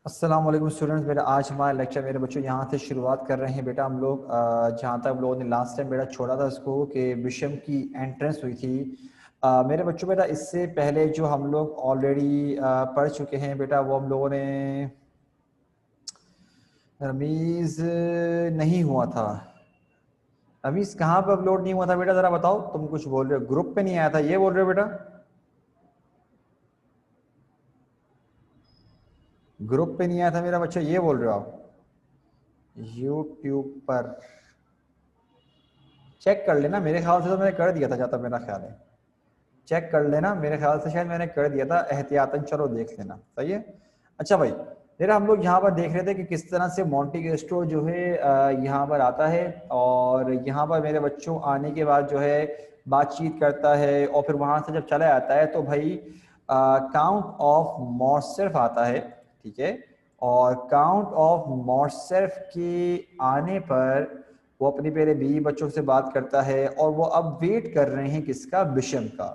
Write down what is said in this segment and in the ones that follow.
अस्सलाम वालेकुम स्टूडेंट्स। बेटा आज हमारा लेक्चर मेरे बच्चों यहाँ से शुरुआत कर रहे हैं। बेटा हम लोग जहाँ तक हम लोगों ने लास्ट टाइम बेटा छोड़ा था इसको कि विषम की एंट्रेंस हुई थी। मेरे बच्चों बेटा इससे पहले जो हम लोग ऑलरेडी पढ़ चुके हैं बेटा वो हम लोगों ने रमीज़ नहीं हुआ था। रमीज़ कहाँ पर अपलोड नहीं हुआ था बेटा, ज़रा बताओ। तुम कुछ बोल रहे हो, ग्रुप पे नहीं आया था ये बोल रहे हो बेटा? ग्रुप पे नहीं आया था मेरा बच्चा ये बोल रहे हो आप? यूट्यूब पर चेक कर लेना, मेरे ख्याल से तो मैंने कर दिया था जहाँ तक मेरा ख्याल है। चेक कर लेना, मेरे ख्याल से शायद मैंने कर दिया था एहतियातन, चलो देख लेना। सही है। अच्छा भाई, मेरा हम लोग यहाँ पर देख रहे थे कि किस तरह से मोंटी क्रिस्टो जो है यहाँ पर आता है और यहाँ पर मेरे बच्चों आने के बाद जो है बातचीत करता है और फिर वहाँ से जब चला जाता है तो भाई काउंट ऑफ मॉर्सेफ आता है। ठीक है। और काउंट ऑफ मॉर्सेफ के आने पर वो अपनी पहले बीवी बच्चों से बात करता है और वो अब वेट कर रहे हैं किसका, विषम का।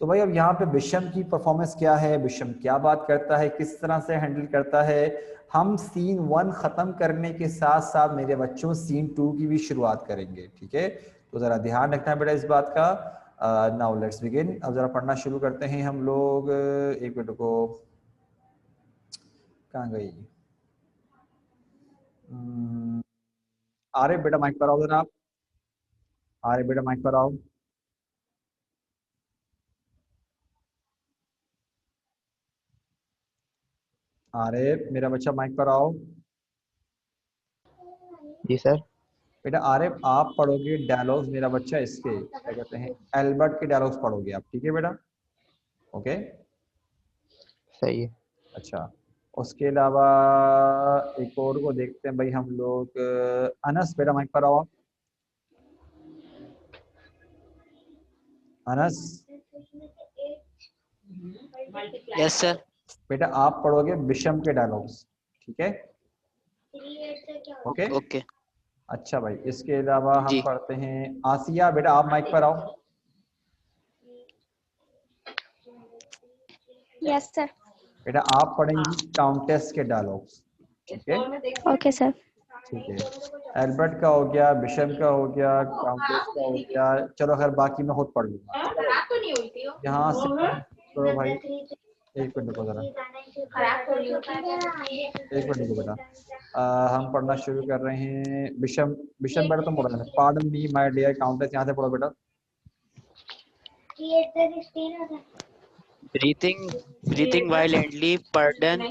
तो भाई अब यहाँ पे विषम की परफॉर्मेंस क्या है, विषम क्या बात करता है, किस तरह से हैंडल करता है। हम सीन 1 खत्म करने के साथ साथ मेरे बच्चों सीन 2 की भी शुरुआत करेंगे। ठीक है, तो जरा ध्यान रखना है बेटा इस बात का। Now let's begin. अब जरा पढ़ना शुरू करते हैं हम लोग। एक मिनट को, कहाँ गई? आरिफ बेटा माइक पर आओ जरा आप। आरिफ बेटा माइक पर आओ। आरिफ मेरा बच्चा माइक पर आओ। जी सर। बेटा आरिफ आप पढ़ोगे डायलॉग्स, मेरा बच्चा इसके क्या कहते हैं एल्बर्ट के डायलॉग्स पढ़ोगे आप। ठीक है बेटा, ओके। सही है। अच्छा, उसके अलावा एक और को देखते हैं भाई हम लोग। अनस बेटा माइक पर आओ आप। Anas yes sir. बेटा आप पढ़ोगे विषम के डायलॉग्स। ठीक है, ओके। ओके अच्छा भाई, इसके अलावा हम जी। पढ़ते हैं आसिया बेटा आप माइक पर आओ। Yes sir. बेटा आप पढ़ेंगी काउंटेस के डायलॉग्स। Okay, okay sir. ठीक है। एल्बर्ट का हो गया, बिशम का हो गया, काउंटेस का हो गया। चलो खैर बाकी मैं खुद पढ़ लूंगा। यहाँ से करो भाई। एक मिनट को जरा, एक मिनट को बेटा। हम पढ़ना शुरू कर रहे हैं। बिशम, बिशम बेटा तुम पढ़ो। Pardon me my dear countess, यहाँ से पढ़ो बेटा। Breathing violently, pardon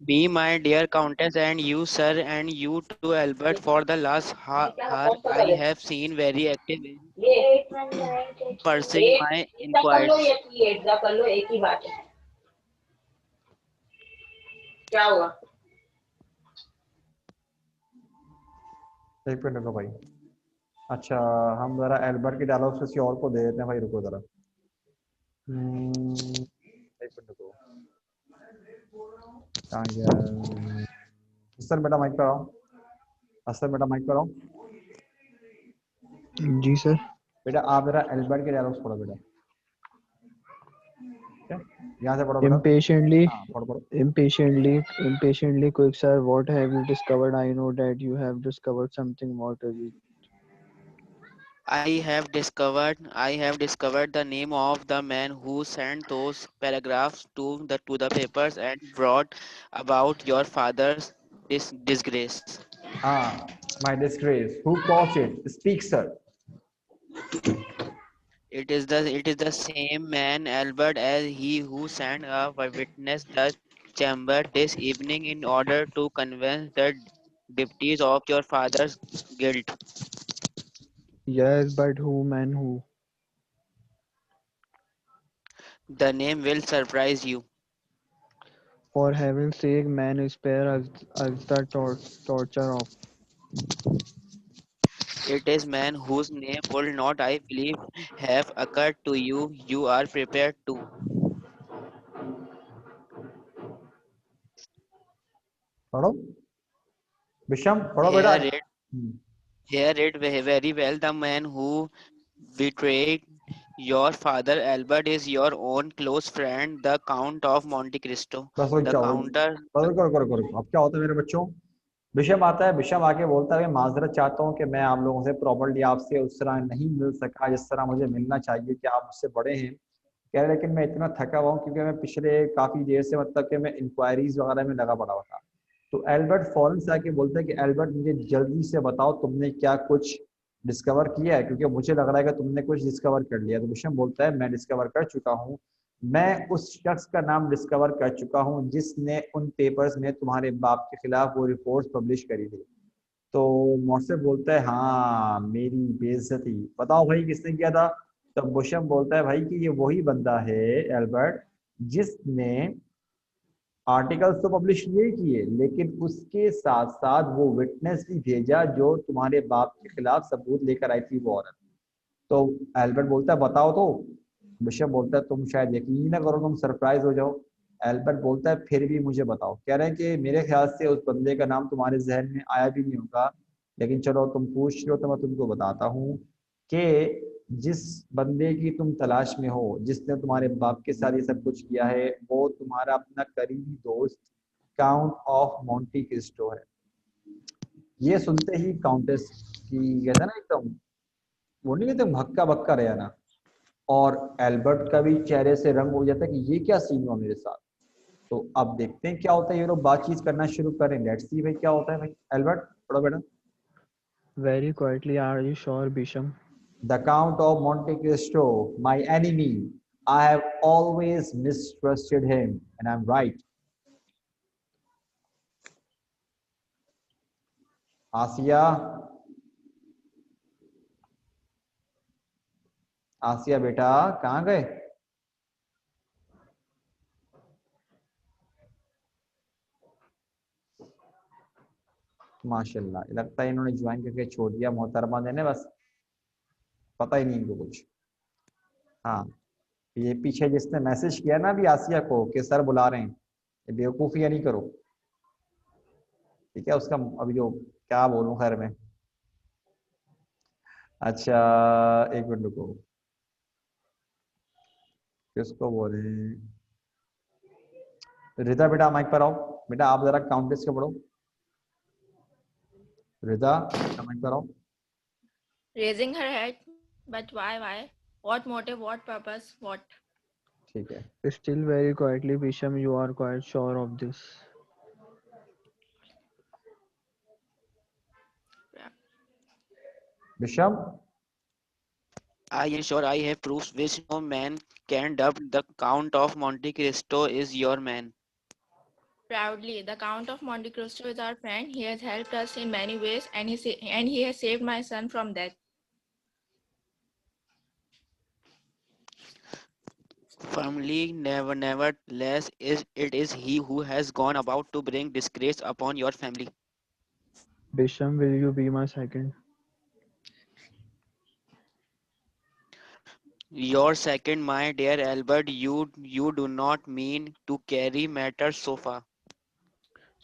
me, my dear Countess, and you, sir, and you too, Albert. For the last hour, I have seen very active in pursuing my inquiries. एक minute को भाई। अच्छा, हम जरा एल्बर्ट के डायलॉग्स किसी और को दे देते हैं भाई, रुको जरा। एक मिनट को, कहाँ गया? हसन बेटा माइक पर आओ। हसन बेटा माइक पर आओ। जी सर। बेटा आप जरा एल्बर्ट के डायलॉग्स पढ़ो बेटा। ठीक है? यहाँ से पढ़ो बेटा। Impatiently, हाँ पढ़ो पढ़ो। impatiently, quick sir. What have you discovered? I know that you have discovered something. What is it? I have discovered the name of the man who sent those paragraphs to the papers and brought about your father's disgrace. हाँ, my disgrace. Who caused it? Speak sir. It is the same man, Albert, as he who sent a witness the chamber this evening in order to convince the deputies of your father's guilt. Yes, but who, man, who? The name will surprise you. For heaven's sake, man, spare us the torture of. It is man whose name will not, I believe, have occurred to you. You are prepared to पढ़ो विषम, पढ़ो बेटा। hear it. Hear it very well. The man who betrayed Your father Albert is your own close friend, the Count of Monte Cristo. बस वही The क्या counter. करो अब क्या होता है मेरे बच्चों? विषम आता है, विषम आके बोलता है मैं माजरत चाहता हूँ कि मैं आप लोगों से प्रॉपर्ली आपसे उस तरह नहीं मिल सका जिस तरह मुझे मिलना चाहिए, कि आप मुझसे बड़े हैं। कह रहे लेकिन मैं इतना थका हुआ हूँ क्योंकि मैं पिछले काफी देर से मतलब कि मैं इंक्वायरीज वगैरह में लगा पड़ा हुआ था। तो एल्बर्ट फौरन से आके बोलता है कि एल्बर्ट मुझे जल्दी से बताओ तुमने क्या कुछ डिस्कवर किया है, क्योंकि मुझे लग रहा है कि तुमने कुछ डिस्कवर कर लिया। तो विषम बोलता है मैं डिस्कवर कर चुका हूँ, मैं उस शख्स का नाम डिस्कवर कर चुका हूँ जिसने उन पेपर्स में तुम्हारे बाप के खिलाफ वो रिपोर्ट पब्लिश करी थी। तो मुझसे बोलता है हाँ मेरी बेइज्जती, बताओ भाई किसने किया था? तब बुशम बोलता है भाई कि ये वही बंदा है एल्बर्ट जिसने आर्टिकल्स तो पब्लिश किए ही किए, लेकिन उसके साथ साथ वो विटनेस भी भेजा जो तुम्हारे बाप के खिलाफ सबूत लेकर आई थी वो औरत। तो एल्बर्ट बोलता है बताओ तो। बिशप बोलता है तुम शायद यकीन ही ना करो, तुम सरप्राइज हो जाओ। एल्बर्ट बोलता है फिर भी मुझे बताओ। कह रहे हैं कि मेरे ख्याल से उस बंदे का नाम तुम्हारे जहन में आया भी नहीं होगा, लेकिन चलो तुम पूछ रहे हो तो मैं तुमको बताता हूँ कि जिस बंदे की तुम तलाश में हो, जिसने तुम्हारे बाप के साथ ये सब कुछ किया है, वो तुम्हारा अपना करीबी दोस्त काउंट ऑफ मोंटी क्रिस्टो है। ये सुनते ही काउंटेस की कहते हैं ना एकदम, वो नहीं कहते भक्का भक्का रहा ना, और एल्बर्ट का भी चेहरे से रंग हो जाता है कि ये क्या सीन हुआ मेरे साथ। तो अब देखते हैं क्या होता है, ये लोग बातचीत करना शुरू करें। लेट्स सी भाई क्या होता है। भाई एल्बर्ट पढ़ो बेटा। Very quietly, are you sure, Bisham? The Count of Monte Cristo, my enemy, I have always mistrusted him and I am right. Asiya, Asiya बेटा कहाँ गए? माशाल्लाह, लगता है इन्होंने ज्वाइन करके छोड़ दिया मोहतरमा ने, बस पता ही नहीं इनको कुछ। हाँ, ये पीछे जिसने मैसेज किया ना अभी आसिया को कि सर बुला रहे हैं, ये बेवकूफ़ी नहीं करो, ठीक है? उसका अभी जो क्या बोलूं, खैर में। अच्छा, एक मिनट रुको, किसको बोले? रिदा बेटा माइक पर आओ। बेटा आप जरा काउंटेस के पढ़ो। रिदा बेटा माइक पर आओ। Raising her head. But why? Why? What motive? What purpose? What? ठीक है Still very quietly, Bisham, you are quite sure of this. Yeah. विषम, I am sure I have proofs which no man can doubt. The Count of Monte Cristo is your man. Proudly, the Count of Monte Cristo is our friend. He has helped us in many ways, and he has saved my son from death. Firmly, nevertheless, it is he who has gone about to bring disgrace upon your family. Bisham, will you be my second? Your second, my dear Albert, you do not mean to carry matters so far.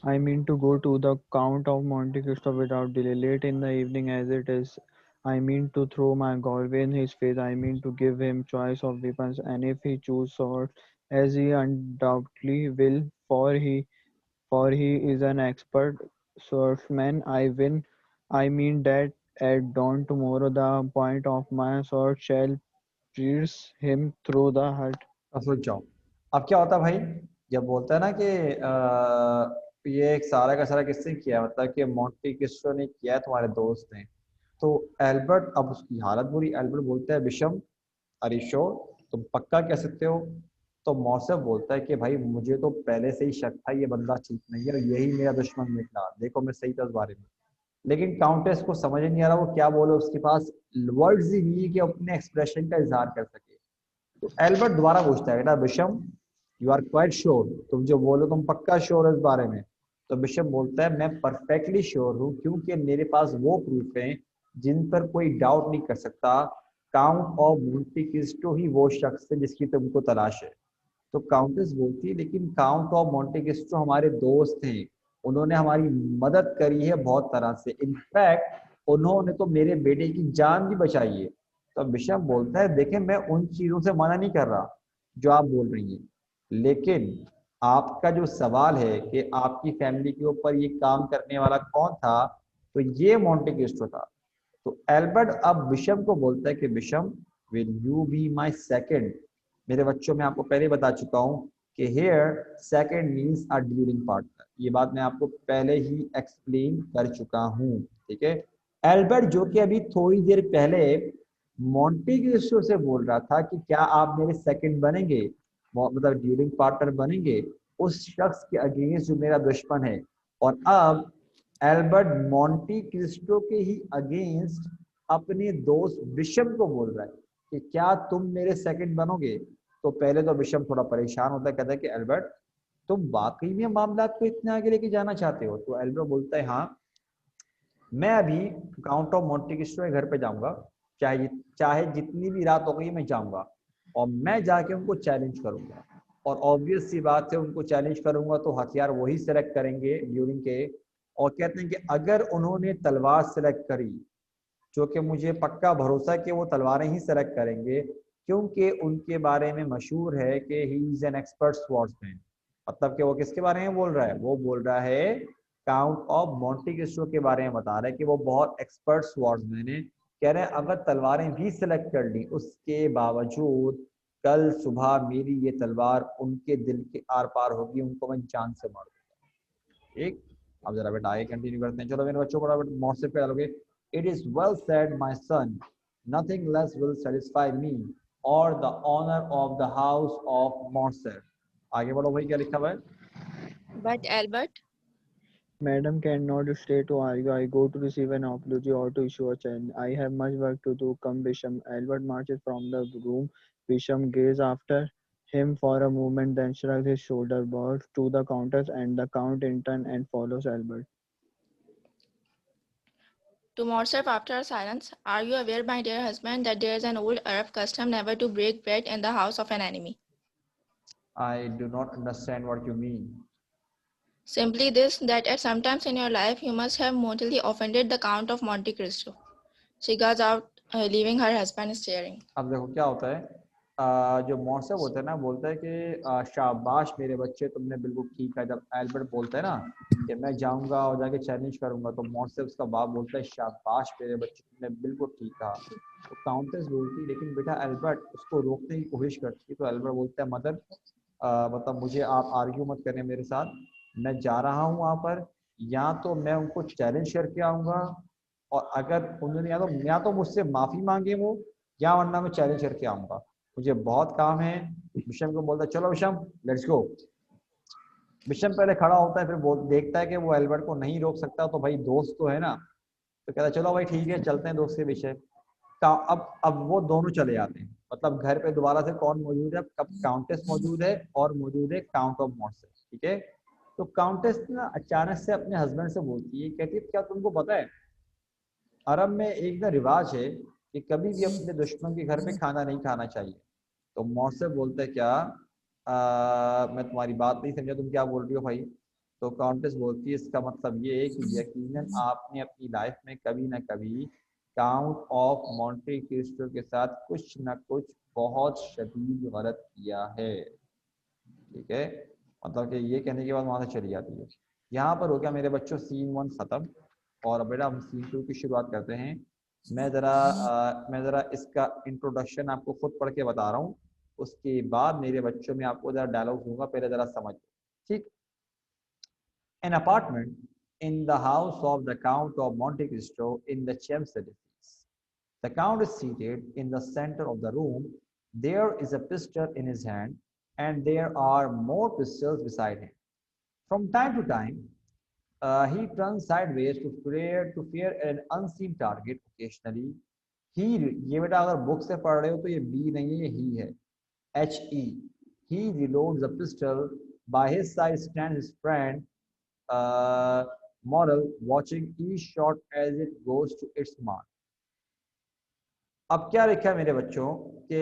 I mean to go to the Count of Monte Cristo without delay, late in the evening as it is. I mean to throw my galway in his face. I mean to give him choice of weapons, and if he choose swords, as he undoubtedly will, for he is an expert swordsman, I win. I mean that at dawn tomorrow the point of my sword shall pierce him through the heart. अब सोच जाओ। अब क्या होता है भाई, जब बोलता है ना कि ये एक सारा का सारा किसने किया, मतलब कि मोंटी क्रिस्टो ने किया है, तुम्हारे दोस्त ने। तो एल्बर्ट, अब उसकी हालत बुरी। एल्बर्ट बोलता है विषम अरिशो, तुम पक्का कह सकते हो? तो मौसफ बोलता है कि भाई मुझे तो पहले से ही शक था ये बंदा ठीक नहीं है और यही मेरा दुश्मन निकला, देखो मैं सही था उस बारे में। लेकिन काउंटेस को समझ नहीं आ रहा वो क्या बोले, उसके पास वर्ड्स ही नहीं है कि अपने एक्सप्रेशन का इजहार कर सके। तो एल्बर्ट दोबारा पूछता है बेटा विषम, यू आर क्वाइट श्योर, तुम जो बोलो तुम पक्का श्योर हो इस बारे में? तो विषम बोलता है मैं परफेक्टली श्योर हूँ, क्योंकि मेरे पास वो प्रूफ हैं जिन पर कोई डाउट नहीं कर सकता। काउंट ऑफ मोंटे क्रिस्टो ही वो शख्स है जिसकी तुमको तलाश है। तो काउंटेस बोलती है लेकिन काउंट ऑफ मोंटे क्रिस्टो हमारे दोस्त हैं, उन्होंने हमारी मदद करी है बहुत तरह से, इनफैक्ट उन्होंने तो मेरे बेटे की जान भी बचाई है। तो बिशप बोलता है देखें मैं उन चीजों से मना नहीं कर रहा जो आप बोल रही हैं, लेकिन आपका जो सवाल है कि आपकी फैमिली के ऊपर ये काम करने वाला कौन था, तो ये मोंटे क्रिस्टो था। तो एल्बर्ट अब बिशप को बोलता है कि bishop will you be my second. मेरे बच्चों में आपको पहले बता चुका हूं कि here second means a duelling partner, ये बात मैं आपको पहले ही एक्सप्लेन कर चुका हूं, ठीक है। एल्बर्ट जो कि अभी थोड़ी देर पहले मोंटे क्रिस्टो से बोल रहा था कि क्या आप मेरे सेकंड बनेंगे, मतलब ड्यूरिंग पार्टनर बनेंगे, उस शख्स के अगेंस्ट जो मेरा दुश्मन है, और अब एल्बर्ट मोंटी क्रिस्टो के ही अगेंस्ट अपने दोस्त बिशप को बोल रहा है कि क्या तुम मेरे सेकंड बनोगे। तो पहले तो बिशप थोड़ा परेशान होता है, कहता है कि एल्बर्ट तुम वाकई में मामला को इतने आगे लेके जाना चाहते हो। तो एल्बर्ट बोलता है हाँ, मैं अभी काउंट ऑफ मोंटे क्रिस्टो के घर पे जाऊंगा, चाहे चाहे जितनी भी रात हो गई मैं जाऊंगा, और मैं जाके उनको चैलेंज करूंगा, और ऑब्वियस सी बात है उनको चैलेंज करूंगा तो हथियार वही सिलेक्ट करेंगे ड्यूरिंग के, और कहते हैं कि अगर उन्होंने तलवार सिलेक्ट करी, जो कि मुझे पक्का भरोसा है कि वो तलवारें ही सिलेक्ट करेंगे, क्योंकि उनके बारे में मशहूर है कि he is an expert swordsman. मतलब कि वो किसके बारे में बोल रहा है, वो बोल रहा है काउंट ऑफ मोंटे क्रिस्टो के बारे में बता रहा है कि वो बहुत एक्सपर्ट स्वॉर्ड्समैन है। कह रहे हैं अगर तलवारें भी सिलेक्ट कर ली उसके बावजूद कल सुबह मेरी ये तलवार उनके दिल के आर पार होगी, उनको मैं जान से मार दूंगा। ठीक, अब जरा बेटा आगे कंटिन्यू करते हैं। चलो मेरे बच्चों को मौसम पे डालोगे। It is well said my son, nothing less will satisfy me और the honour of the house of Morset. आगे बढ़ो भाई, क्या लिखा हुआ है। But Albert, Madam cannot stay to argue. I go to receive an apology or to issue a challenge. I have much work to do. Come, Bisham. Albert marches from the room. Bisham gazes after him for a moment, then shrugs his shoulder, bows to the countess and the count in turn, and follows Albert. to Morcerf after a silence, are you aware, my dear husband, that there is an old Arab custom never to break bread in the house of an enemy? I do not understand what you mean. Simply this, that at some times in your life you must have mortally offended the Count of Monte Cristo. She goes out, leaving her husband staring. अब देखो क्या होता है, जो मौसम होता है ना, बोलता है कि शाबाश मेरे बच्चे, तुमने बिल्कुल ठीक है। जब एल्बर्ट बोलता है ना कि मैं जाऊंगा और जाके चैलेंज करूंगा, तो मौसम उसका बाप बोलता है शाबाश मेरे बच्चे, तुमने बिल्कुल ठीक कहा। तो काउंटेस बोलती है लेकिन बेटा एल्बर्ट, उसको रोकने की कोशिश करती है। तो एल्बर्ट बोलता है मदर, मतलब मुझे आप आर्ग्यू मत करें मेरे साथ, मैं जा रहा हूँ वहाँ पर, या तो मैं उनको चैलेंज करके आऊँगा, और अगर उन्होंने या तो मुझसे माफ़ी मांगे वो, या वरना मैं चैलेंज करके आऊँगा, मुझे बहुत काम है। विषम को बोलता है चलो विषम लेट्स गो। विषम पहले खड़ा होता है, फिर देखता है कि वो एल्बर्ट को नहीं रोक सकता, तो भाई दोस्त तो है ना, तो कहता है चलो भाई ठीक है चलते हैं दोस्त के विषय। अब वो दोनों चले जाते हैं, मतलब घर पे दोबारा से कौन मौजूद है, कब काउंटेस मौजूद है और मौजूद है काउंट ऑफ मॉर्सेट, ठीक है। तो काउंटेस ना अचानक से अपने हस्बैंड से बोलती है, कहती है क्या तुमको पता है अरब में एक ना रिवाज है कि कभी भी अपने दुश्मन के घर पे खाना नहीं खाना चाहिए। तो मौसम बोलता है क्या, मैं तुम्हारी बात नहीं समझा, तुम क्या बोल रही हो भाई। तो काउंटेस बोलती है इसका मतलब ये है कि यकीनन आपने अपनी लाइफ में कभी ना कभी काउंट ऑफ मोंटे क्रिस्टो के साथ कुछ ना कुछ बहुत शदीद गलत किया है, ठीक है। मतलब कि ये कहने के बाद वहां से चली जाती है। यहाँ पर हो गया मेरे बच्चों सीन 1 खत्म, और बेटा हम सीन 2 की शुरुआत करते हैं। मैं ज़रा इसका इंट्रोडक्शन आपको खुद पढ़ के बता रहा हूँ, उसके बाद मेरे बच्चों में आपको ज़रा डायलॉग दूंगा, पहले ज़रा समझ, ठीक। An apartment in the house of the Count of Monte Cristo in the Champs-Élysées. The Count is seated in the center of the room. There is a pistol in his hand, and there are more pistols beside him. From time to time, he turns sideways to fear an unseen target. Occasionally, he, ये बेटा अगर book से पढ़ रहे हो तो ये B नहीं है, ये ही है, H-E. He reloads the pistol. By his side stands his friend, Morrel, watching each shot as it goes to its mark. अब क्या लिखा है मेरे बच्चों कि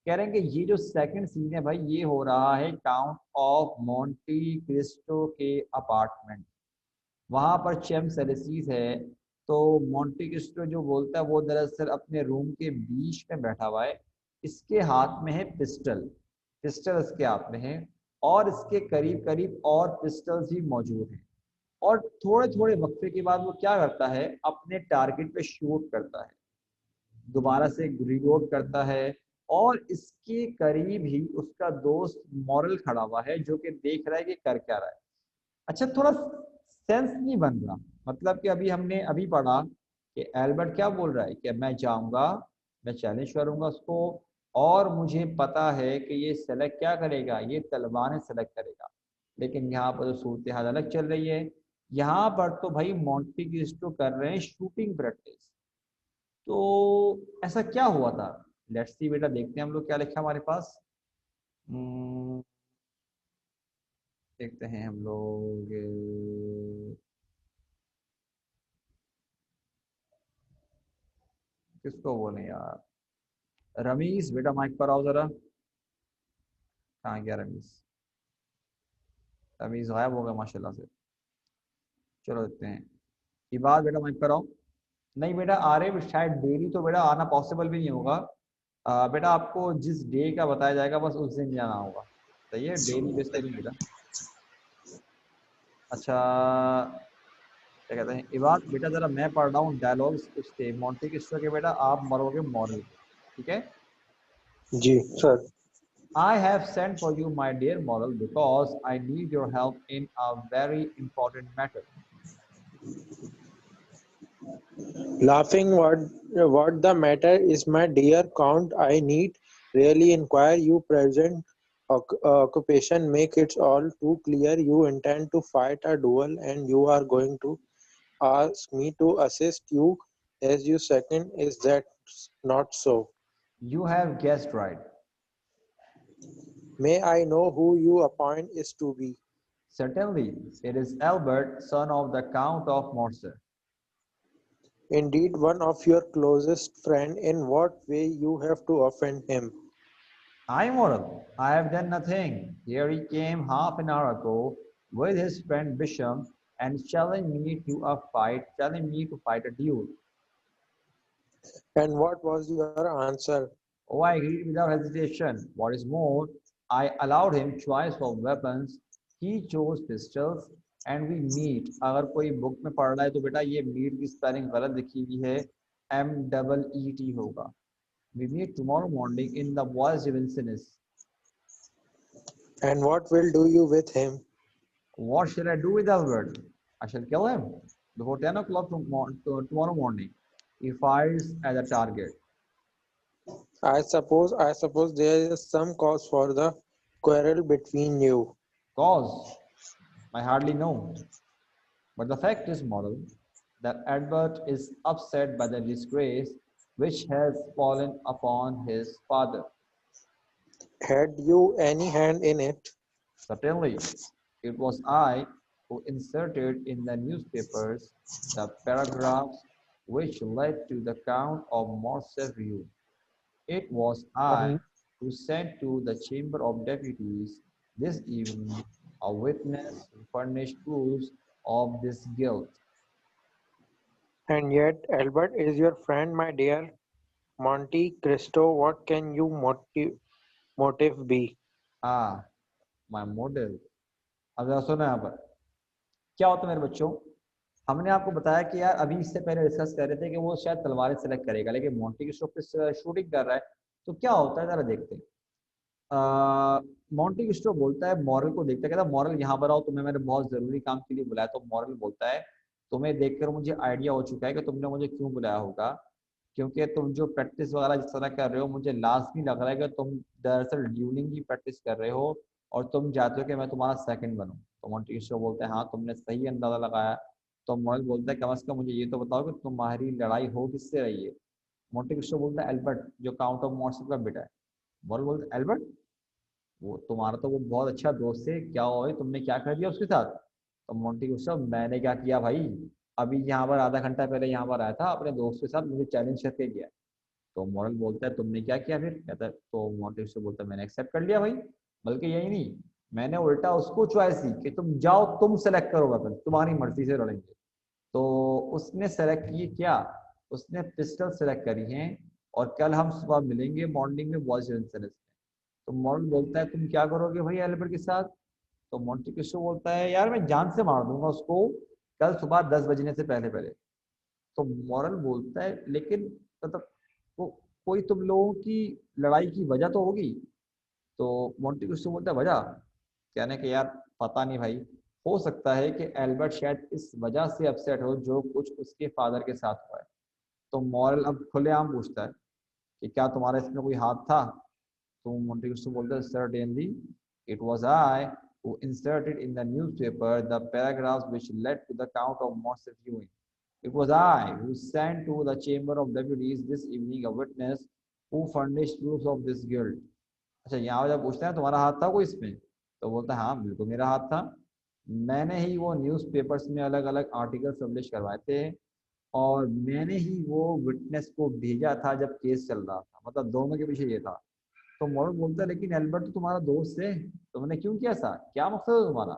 कह रहे हैं कि ये जो सेकंड सीन है भाई, ये हो रहा है काउंट ऑफ मोंटी क्रिस्टो के अपार्टमेंट। वहां पर चैम्प्स-एलिसीज है, तो मोंटी क्रिस्टो जो बोलता है वो दरअसल अपने रूम के बीच में बैठा हुआ है, इसके हाथ में है पिस्टल, पिस्टल इसके हाथ में है, और इसके करीब करीब और पिस्टल्स भी मौजूद हैं। और थोड़े थोड़े वक्फे के बाद वो क्या करता है, अपने टारगेट पे शूट करता है, दोबारा से रिलोड करता है, और इसके करीब ही उसका दोस्त मॉरल खड़ा हुआ है जो कि देख रहा है कि कर क्या रहा है। अच्छा, थोड़ा सेंस नहीं बन रहा, मतलब कि अभी हमने अभी पढ़ा कि एल्बर्ट क्या बोल रहा है कि मैं जाऊंगा, मैं चैलेंज करूंगा उसको, और मुझे पता है कि ये सेलेक्ट क्या करेगा, ये तलवारें सेलेक्ट करेगा। लेकिन यहाँ पर तो सूरत हाल अलग चल रही है, यहाँ पर तो भाई मोंटी क्रिस्टो कर रहे हैं शूटिंग प्रैक्टिस। तो ऐसा क्या हुआ था, लेट्स सी बेटा, देखते हैं हम लोग क्या लिखा हमारे पास। देखते हैं हम लोग, किसको बोले यार, रमीज बेटा माइक पर आओ जरा, कहाँ गया रमीज, रमीज गायब हो गया माशाल्लाह से। चलो देखते हैं, इबाद बेटा माइक पर आओ। नहीं बेटा आ रहे, शायद डेली तो बेटा आना पॉसिबल भी नहीं होगा। बेटा आपको जिस डे का बताया जाएगा बस उस दिन जाना होगा, सही है, डेली बेस पे नहीं बेटा। अच्छा, क्या कहते हैं इबाद बेटा, जरा मैं पढ़ रहा हूँ डायलॉग्स कुछ थे मोंटी क्रिस्टो के, बेटा आप मरोगे मॉरल पे, ठीक है। जी sir. I have sent for you, my dear Moral, because I need your help in a very important matter. Laughing, what the matter is, my dear Count? I need really inquire. You present occupation make it all too clear. You intend to fight a duel, and you are going to ask me to assist you as you second. Is that not so? You have guessed right. May I know who you appoint is to be? Certainly, it is Albert, son of the Count of Morcer. Indeed, one of your closest friend. In what way you have to offend him? I, Moral, I have done nothing. Here he came half an hour ago with his friend Bisham and challenging me to fight a duel. And what was your answer? Oh, I agreed without hesitation. What is more, I allowed him choice of weapons. He chose pistols and we meet. अगर कोई book में पढ़ रहा है तो बेटा ये meet की स्पेलिंग गलत लिखी हुई है, MEET होगा। We meet tomorrow morning in the Bois de Vincennes. And what will do you with him? What shall I do with Albert? I shall kill him before 10 o'clock tomorrow morning. He fires at the target. I suppose there is some cause for the quarrel between you. Cause? I hardly know. But the fact is, Moral, that Albert is upset by the disgrace which has fallen upon his father. Had you any hand in it? Certainly, it was I who inserted in the newspapers the paragraphs which led to the Count of Morcerf view. It was I who sent to the Chamber of Deputies this evening a witness to furnish proofs of this guilt. And yet Albert is your friend, my dear Monte Cristo. What can your motive be? Ah, my model. अब जरा सुनो यहाँ पर क्या होता है मेरे बच्चों, हमने आपको बताया कि यार अभी इससे पहले डिस्कस कर रहे थे कि वो शायद तलवारें सेलेक्ट करेगा, लेकिन मोंटी की शूटिंग कर रहा है, तो क्या होता है जरा देखते हैं। मोंटी क्रिस्टो बोलता है मॉरल को, देखता है, कहता है मॉरल यहाँ पर आओ, तुम्हें मैंने बहुत जरूरी काम के लिए बुलाया। तो मॉरल बोलता है तुम्हें देखकर मुझे आइडिया हो चुका है कि तुमने मुझे क्यों बुलाया होगा, क्योंकि तुम जो प्रैक्टिस वगैरह जिस तरह कर रहे हो मुझे लाजमी लग रहा है कि तुम दरअसल ड्यूलिंग की प्रैक्टिस कर रहे हो और तुम चाहते हो कि मैं तुम्हारा सेकंड बनूं। तो मोंटी क्रिस्टो बोलता है हाँ तुमने सही अंदाजा लगाया। तो मॉरल बोलता है कम से कम मुझे ये तो बताओ कि तुम्हारी लड़ाई हो किससे रही है। मोंटी क्रिस्टो बोलता है एल्बर्ट, जो काउंट ऑफ मॉर्सर का बेटा है। मॉरल बोलता है एल्बर्ट, वो तुम्हारा तो वो बहुत अच्छा दोस्त है, क्या हो भाई तुमने क्या कर दिया उसके साथ। तो मोंटी क्रिस्टो, मैंने क्या किया भाई, अभी यहाँ पर आधा घंटा पहले यहाँ पर आया था अपने दोस्त के साथ, मुझे चैलेंज करके गया। तो मॉरल बोलता है तुमने क्या किया फिर, कहता है, तो मोंटी क्रिस्टो बोलता है मैंने एक्सेप्ट कर लिया भाई, बल्कि यही नहीं, मैंने उल्टा उसको चॉइस दी कि तुम जाओ तुम सेलेक्ट करो वेपन, तुम्हारी मर्जी से लड़ेंगे। तो उसने सेलेक्ट की क्या, उसने पिस्टल सेलेक्ट करी है, और कल हम सुबह मिलेंगे मॉर्निंग में बॉयज में। तो मॉर्न बोलता है तुम क्या करोगे भाई एल्बर्ट के साथ? तो मोंटे क्रिस्टो बोलता है यार मैं जान से मार दूंगा उसको कल सुबह 10 बजने से पहले पहले। तो मॉरल बोलता है लेकिन मतलब वो कोई तुम लोगों की लड़ाई की वजह तो होगी। तो मोंटे क्रिस्टो बोलता है वजह, कहने के यार पता नहीं भाई, हो सकता है कि एल्बर्ट शायद इस वजह से अपसेट हो जो कुछ उसके फादर के साथ हुआ है। तो मॉरल अब खुलेआम पूछता है कि क्या तुम्हारा इसमें कोई हाथ था? तो मोंटे क्रिस्टो बोलता है certainly it was I who inserted in the newspaper the paragraphs which led to the count of Morse's viewing. It was I who sent to the Chamber of Deputies this evening a witness who furnished proofs of this guilt. अच्छा यहाँ जब पूछते हैं तुम्हारा हाथ था कोई इसमें, तो बोलता है हाँ बिल्कुल मेरा हाथ था। मैंने ही वो न्यूज़पेपर्स में अलग अलग आर्टिकल पब्लिश करवाए थे, और मैंने ही वो विटनेस को भेजा था जब केस चल रहा था, मतलब दोनों के पीछे ये था। तो मॉडल बोलता है लेकिन एल्बर्ट तो तुम्हारा दोस्त है, तुमने क्यों किया ऐसा, क्या मकसद है तुम्हारा?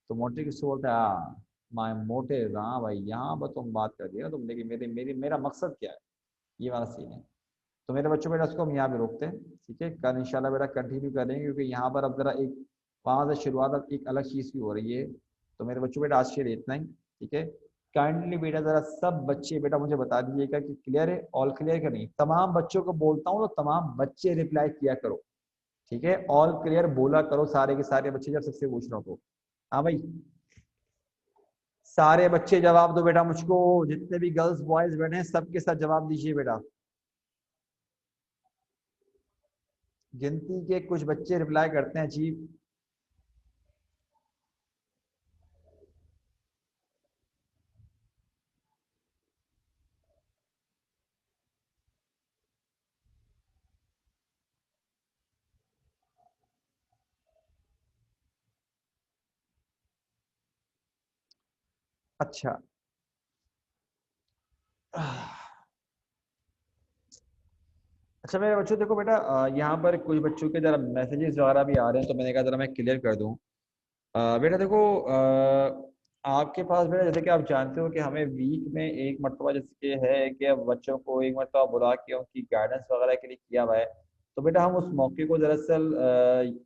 तो मोटे किससे बोलता है हाँ माय मोटिव, हाँ भाई यहाँ पर तुम बात कर दिया तुमने कि मेरे मेरे मेरा मकसद क्या है, ये वाला सीन है। तो मेरे बच्चों बेटा इसको हम यहाँ पे रोकते हैं, ठीक है, कल इंशाल्लाह बेटा कंटिन्यू करेंगे क्योंकि यहाँ पर अब जरा एक वहाँ से शुरुआत अब एक अलग चीज़ की हो रही है। तो मेरे बच्चों बेटा आज के लिए इतना ही, ठीक है। काइंडली बेटा जरा सब बच्चे बेटा मुझे बता दीजिएगा कि क्लियर है, ऑल क्लियर का नहीं, तमाम बच्चों को बोलता हूँ तो तमाम बच्चे रिप्लाई किया करो, ठीक है, ऑल क्लियर बोला करो सारे के सारे बच्चे जब सबसे पूछ रहा हो तो। हाँ भाई सारे बच्चे जवाब दो बेटा मुझको, जितने भी गर्ल्स बॉयज बैठे हैं सबके साथ जवाब दीजिए बेटा। गिनती के कुछ बच्चे रिप्लाई करते हैं जी। अच्छा अच्छा मेरे बच्चों देखो बेटा यहाँ पर कुछ बच्चों के जरा मैसेजेस वगैरह भी आ रहे हैं, तो मैंने कहा जरा मैं क्लियर कर दूं। बेटा देखो आपके पास बेटा जैसे कि आप जानते हो कि हमें वीक में एक मरतबा जैसे कि है कि अब बच्चों को एक मरतबा बुला के उनकी गाइडेंस वगैरह के लिए किया हुआ है। तो बेटा हम उस मौके को दरअसल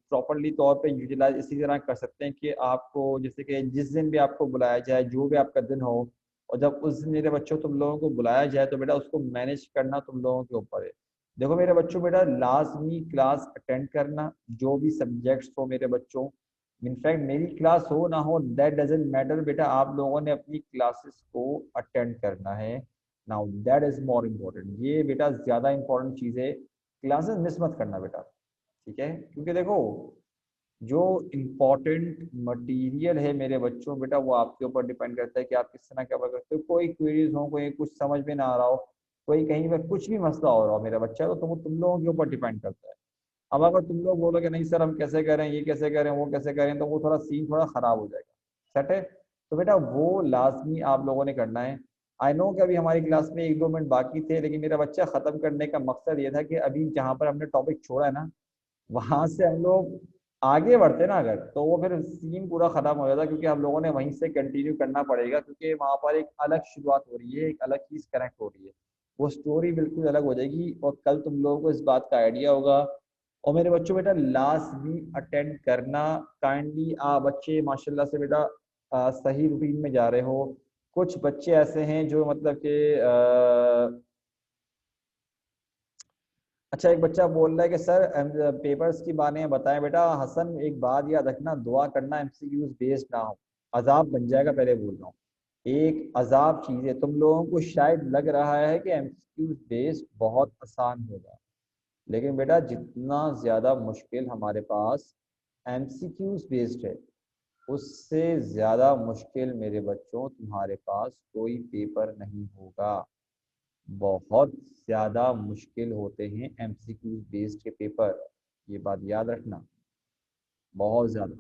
प्रॉपरली तौर पे यूटिलाइज इसी तरह कर सकते हैं कि आपको जैसे कि जिस दिन भी आपको बुलाया जाए जो भी आपका दिन हो, और जब उस दिन मेरे बच्चों तुम लोगों को बुलाया जाए तो बेटा उसको मैनेज करना तुम लोगों के ऊपर है। देखो मेरे बच्चों बेटा लाजमी क्लास अटेंड करना, जो भी सब्जेक्ट्स हो मेरे बच्चों, इनफैक्ट मेरी क्लास हो ना हो दैट डजेंट मैटर बेटा, आप लोगों ने अपनी क्लासेस को अटेंड करना है। Now that is more important, ये बेटा ज्यादा इंपॉर्टेंट चीज है, क्लासेस मिस मत करना बेटा, ठीक है। क्योंकि देखो जो इम्पोर्टेंट मटेरियल है मेरे बच्चों बेटा वो आपके ऊपर डिपेंड करता है कि आप किस तरह क्या करते हो। कोई क्वेरीज हो, कोई कुछ समझ में ना आ रहा हो, कोई कहीं पर कुछ भी मसला हो रहा हो मेरा बच्चा, तो तुम लोगों के ऊपर डिपेंड करता है। अब अगर तुम लोग बोलोगे नहीं सर हम कैसे करें, ये कैसे करें, वो कैसे करें, तो वो थोड़ा सीन थोड़ा खराब हो जाएगा, सेट है। तो बेटा वो लाजमी आप लोगों ने करना है। आई नो कि अभी हमारी क्लास में 1-2 मिनट बाकी थे, लेकिन मेरा बच्चा खत्म करने का मकसद ये था कि अभी जहाँ पर हमने टॉपिक छोड़ा है ना वहां से हम लोग आगे बढ़ते ना अगर, तो वो फिर सीन पूरा खत्म हो जाता, क्योंकि हम लोगों ने वहीं से कंटिन्यू करना पड़ेगा, क्योंकि वहां पर एक अलग शुरुआत हो रही है, एक अलग चीज कनेक्ट हो रही है, वो स्टोरी बिल्कुल अलग हो जाएगी और कल तुम लोगों को इस बात का आइडिया होगा। और मेरे बच्चों बेटा लाजमी अटेंड करना, काइंडली बच्चे माशाल्लाह से बेटा सही रूटीन में जा रहे हो। कुछ बच्चे ऐसे हैं जो मतलब कि अच्छा एक बच्चा बोल रहा है कि सर पेपर्स की बारे में बताएं बेटा। हसन एक बात याद रखना, दुआ करना एमसीक्यूज बेस्ड ना हो, अजाब बन जाएगा, पहले बोल रहा हूँ, एक अजाब चीज है। तुम लोगों को शायद लग रहा है कि एमसीक्यूज बेस्ड बहुत आसान होगा, लेकिन बेटा जितना ज्यादा मुश्किल हमारे पास एमसीक्यूज बेस्ड है उससे ज्यादा मुश्किल मेरे बच्चों तुम्हारे पास कोई पेपर नहीं होगा। बहुत ज्यादा मुश्किल होते हैं एमसीक्यू बेस्ड के पेपर, ये बात याद रखना, बहुत ज्यादा।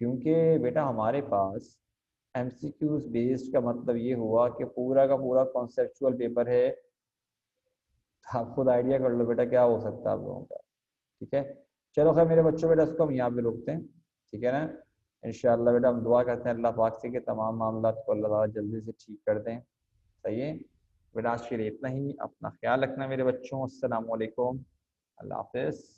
क्योंकि बेटा हमारे पास एमसीक्यूज बेस्ड का मतलब ये हुआ कि पूरा का पूरा कॉन्सेप्चुअल पेपर है। आप खुद आइडिया कर लो बेटा क्या हो सकता है आप लोगों का, ठीक है। चलो खैर मेरे बच्चों बेटा इसको हम यहाँ पे रोकते हैं, ठीक है ना। इंशाअल्लाह बेटा हम दुआ करते हैं अल्लाह पाक से कि तमाम मामला को अल्लाह ताला जल्दी से ठीक कर दें। सही है बेटा, आज के लिए इतना ही। अपना ख्याल रखना मेरे बच्चों। अस्सलाम वालेकुम, अल्लाह हाफिज़।